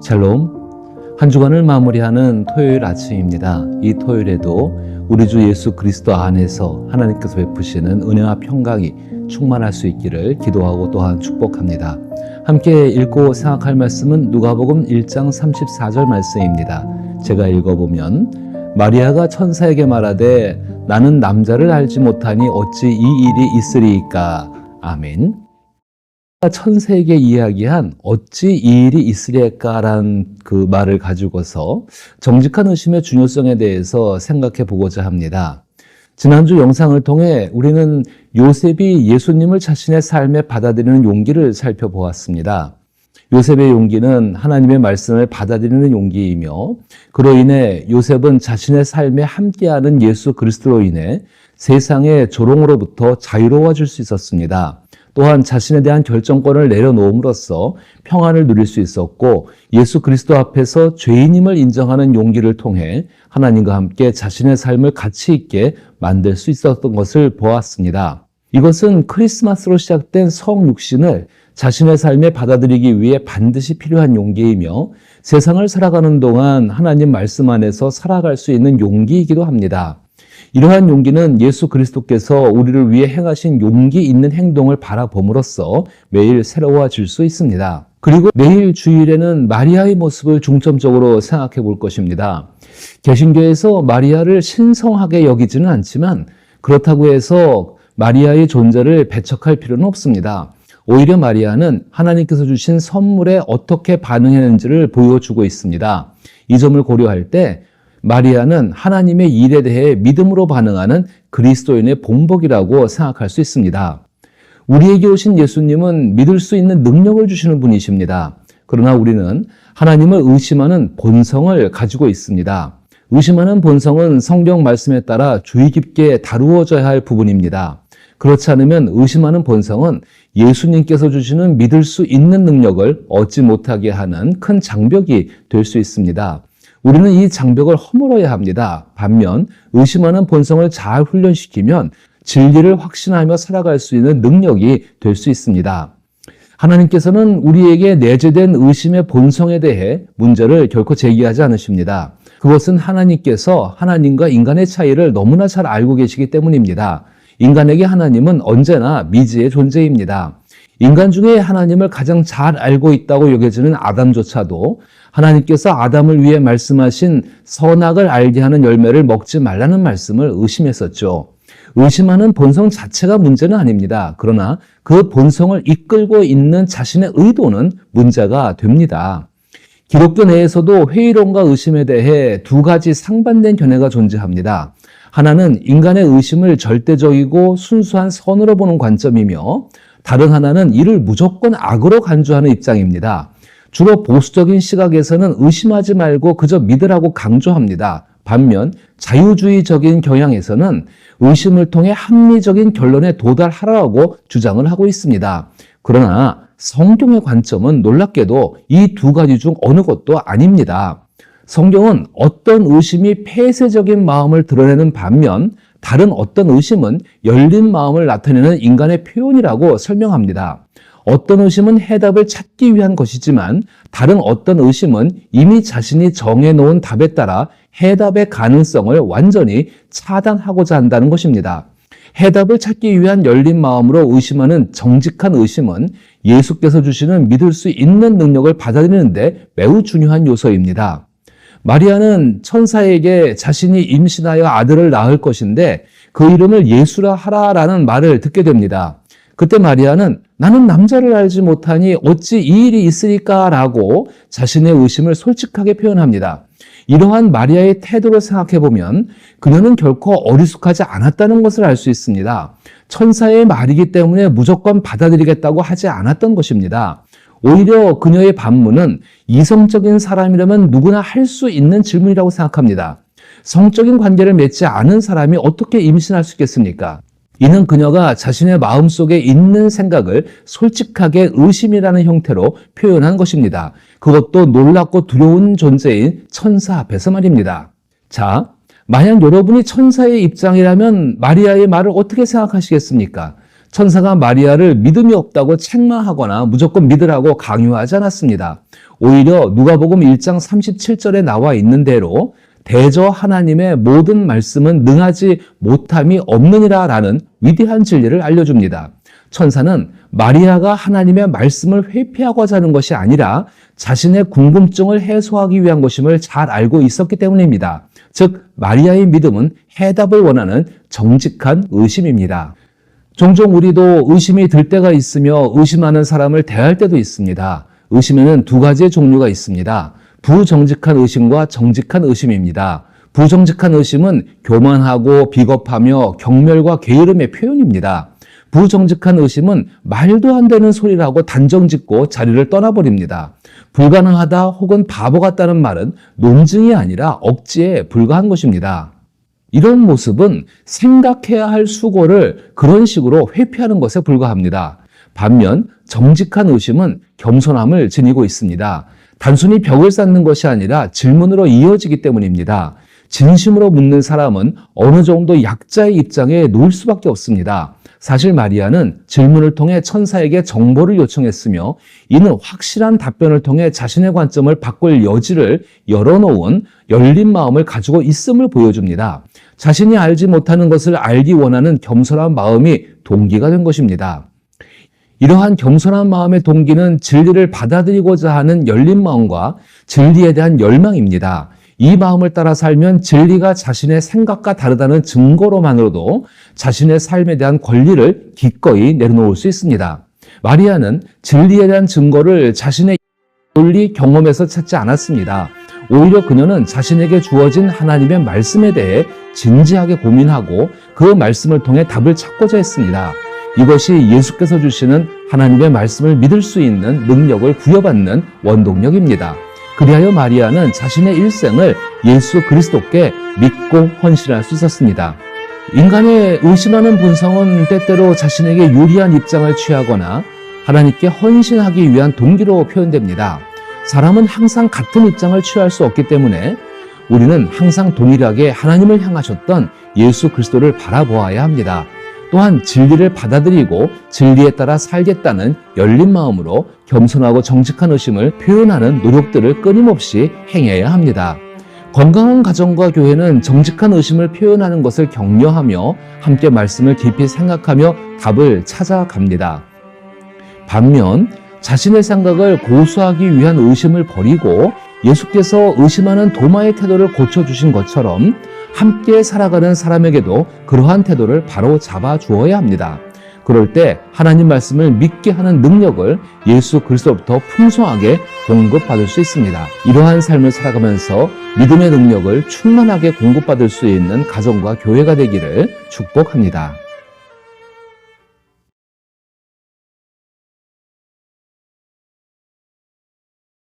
샬롬, 한 주간을 마무리하는 토요일 아침입니다. 이 토요일에도 우리 주 예수 그리스도 안에서 하나님께서 베푸시는 은혜와 평강이 충만할 수 있기를 기도하고 또한 축복합니다. 함께 읽고 생각할 말씀은 누가복음 1장 34절 말씀입니다. 제가 읽어보면 마리아가 천사에게 말하되 나는 남자를 알지 못하니 어찌 이 일이 있으리이까. 아멘. 천사에게 이야기한 어찌 이 일이 있으리까라는 그 말을 가지고서 정직한 의심의 중요성에 대해서 생각해 보고자 합니다. 지난주 영상을 통해 우리는 요셉이 예수님을 자신의 삶에 받아들이는 용기를 살펴보았습니다. 요셉의 용기는 하나님의 말씀을 받아들이는 용기이며 그로 인해 요셉은 자신의 삶에 함께하는 예수 그리스도로 인해 세상의 조롱으로부터 자유로워질 수 있었습니다. 또한 자신에 대한 결정권을 내려놓음으로써 평안을 누릴 수 있었고 예수 그리스도 앞에서 죄인임을 인정하는 용기를 통해 하나님과 함께 자신의 삶을 가치 있게 만들 수 있었던 것을 보았습니다. 이것은 크리스마스로 시작된 성육신을 자신의 삶에 받아들이기 위해 반드시 필요한 용기이며 세상을 살아가는 동안 하나님 말씀 안에서 살아갈 수 있는 용기이기도 합니다. 이러한 용기는 예수 그리스도께서 우리를 위해 행하신 용기 있는 행동을 바라봄으로써 매일 새로워질 수 있습니다. 그리고 매일 주일에는 마리아의 모습을 중점적으로 생각해 볼 것입니다. 개신교에서 마리아를 신성하게 여기지는 않지만 그렇다고 해서 마리아의 존재를 배척할 필요는 없습니다. 오히려 마리아는 하나님께서 주신 선물에 어떻게 반응했는지를 보여주고 있습니다. 이 점을 고려할 때 마리아는 하나님의 일에 대해 믿음으로 반응하는 그리스도인의 본보기라고 생각할 수 있습니다. 우리에게 오신 예수님은 믿을 수 있는 능력을 주시는 분이십니다. 그러나 우리는 하나님을 의심하는 본성을 가지고 있습니다. 의심하는 본성은 성경 말씀에 따라 주의 깊게 다루어져야 할 부분입니다. 그렇지 않으면 의심하는 본성은 예수님께서 주시는 믿을 수 있는 능력을 얻지 못하게 하는 큰 장벽이 될 수 있습니다. 우리는 이 장벽을 허물어야 합니다. 반면 의심하는 본성을 잘 훈련시키면 진리를 확신하며 살아갈 수 있는 능력이 될 수 있습니다. 하나님께서는 우리에게 내재된 의심의 본성에 대해 문제를 결코 제기하지 않으십니다. 그것은 하나님께서 하나님과 인간의 차이를 너무나 잘 알고 계시기 때문입니다. 인간에게 하나님은 언제나 미지의 존재입니다. 인간 중에 하나님을 가장 잘 알고 있다고 여겨지는 아담조차도 하나님께서 아담을 위해 말씀하신 선악을 알게 하는 열매를 먹지 말라는 말씀을 의심했었죠. 의심하는 본성 자체가 문제는 아닙니다. 그러나 그 본성을 이끌고 있는 자신의 의도는 문제가 됩니다. 기독교 내에서도 회의론과 의심에 대해 두 가지 상반된 견해가 존재합니다. 하나는 인간의 의심을 절대적이고 순수한 선으로 보는 관점이며 다른 하나는 이를 무조건 악으로 간주하는 입장입니다. 주로 보수적인 시각에서는 의심하지 말고 그저 믿으라고 강조합니다. 반면 자유주의적인 경향에서는 의심을 통해 합리적인 결론에 도달하라고 주장을 하고 있습니다. 그러나 성경의 관점은 놀랍게도 이 두 가지 중 어느 것도 아닙니다. 성경은 어떤 의심이 폐쇄적인 마음을 드러내는 반면 다른 어떤 의심은 열린 마음을 나타내는 인간의 표현이라고 설명합니다. 어떤 의심은 해답을 찾기 위한 것이지만 다른 어떤 의심은 이미 자신이 정해놓은 답에 따라 해답의 가능성을 완전히 차단하고자 한다는 것입니다. 해답을 찾기 위한 열린 마음으로 의심하는 정직한 의심은 예수께서 주시는 믿을 수 있는 능력을 받아들이는데 매우 중요한 요소입니다. 마리아는 천사에게 자신이 임신하여 아들을 낳을 것인데 그 이름을 예수라 하라라는 말을 듣게 됩니다. 그때 마리아는 나는 남자를 알지 못하니 어찌 이 일이 있으리까 라고 자신의 의심을 솔직하게 표현합니다. 이러한 마리아의 태도를 생각해보면 그녀는 결코 어리숙하지 않았다는 것을 알 수 있습니다. 천사의 말이기 때문에 무조건 받아들이겠다고 하지 않았던 것입니다. 오히려 그녀의 반문은 이성적인 사람이라면 누구나 할 수 있는 질문이라고 생각합니다. 성적인 관계를 맺지 않은 사람이 어떻게 임신할 수 있겠습니까? 이는 그녀가 자신의 마음속에 있는 생각을 솔직하게 의심이라는 형태로 표현한 것입니다. 그것도 놀랍고 두려운 존재인 천사 앞에서 말입니다. 자, 만약 여러분이 천사의 입장이라면 마리아의 말을 어떻게 생각하시겠습니까? 천사가 마리아를 믿음이 없다고 책망하거나 무조건 믿으라고 강요하지 않았습니다. 오히려 누가복음 1장 37절에 나와 있는 대로 대저 하나님의 모든 말씀은 능하지 못함이 없느니라 라는 위대한 진리를 알려줍니다. 천사는 마리아가 하나님의 말씀을 회피하고자 하는 것이 아니라 자신의 궁금증을 해소하기 위한 것임을 잘 알고 있었기 때문입니다. 즉 마리아의 믿음은 해답을 원하는 정직한 의심입니다. 종종 우리도 의심이 들 때가 있으며 의심하는 사람을 대할 때도 있습니다. 의심에는 두 가지의 종류가 있습니다. 부정직한 의심과 정직한 의심입니다. 부정직한 의심은 교만하고 비겁하며 경멸과 게으름의 표현입니다. 부정직한 의심은 말도 안 되는 소리라고 단정짓고 자리를 떠나버립니다. 불가능하다 혹은 바보 같다는 말은 논증이 아니라 억지에 불과한 것입니다. 이런 모습은 생각해야 할 수고를 그런 식으로 회피하는 것에 불과합니다. 반면 정직한 의심은 겸손함을 지니고 있습니다. 단순히 벽을 쌓는 것이 아니라 질문으로 이어지기 때문입니다. 진심으로 묻는 사람은 어느 정도 약자의 입장에 놓일 수밖에 없습니다. 사실 마리아는 질문을 통해 천사에게 정보를 요청했으며 이는 확실한 답변을 통해 자신의 관점을 바꿀 여지를 열어놓은 열린 마음을 가지고 있음을 보여줍니다. 자신이 알지 못하는 것을 알기 원하는 겸손한 마음이 동기가 된 것입니다. 이러한 겸손한 마음의 동기는 진리를 받아들이고자 하는 열린 마음과 진리에 대한 열망입니다. 이 마음을 따라 살면 진리가 자신의 생각과 다르다는 증거로만으로도 자신의 삶에 대한 권리를 기꺼이 내려놓을 수 있습니다. 마리아는 진리에 대한 증거를 자신의 논리 경험에서 찾지 않았습니다. 오히려 그녀는 자신에게 주어진 하나님의 말씀에 대해 진지하게 고민하고 그 말씀을 통해 답을 찾고자 했습니다. 이것이 예수께서 주시는 하나님의 말씀을 믿을 수 있는 능력을 부여받는 원동력입니다. 그리하여 마리아는 자신의 일생을 예수 그리스도께 믿고 헌신할 수 있었습니다. 인간의 의심하는 본성은 때때로 자신에게 유리한 입장을 취하거나 하나님께 헌신하기 위한 동기로 표현됩니다. 사람은 항상 같은 입장을 취할 수 없기 때문에 우리는 항상 동일하게 하나님을 향하셨던 예수 그리스도를 바라보아야 합니다. 또한 진리를 받아들이고 진리에 따라 살겠다는 열린 마음으로 겸손하고 정직한 의심을 표현하는 노력들을 끊임없이 행해야 합니다. 건강한 가정과 교회는 정직한 의심을 표현하는 것을 격려하며 함께 말씀을 깊이 생각하며 답을 찾아갑니다. 반면 자신의 생각을 고수하기 위한 의심을 버리고 예수께서 의심하는 도마의 태도를 고쳐주신 것처럼 함께 살아가는 사람에게도 그러한 태도를 바로 잡아 주어야 합니다. 그럴 때 하나님 말씀을 믿게 하는 능력을 예수 그리스도로부터 풍성하게 공급받을 수 있습니다. 이러한 삶을 살아가면서 믿음의 능력을 충만하게 공급받을 수 있는 가정과 교회가 되기를 축복합니다.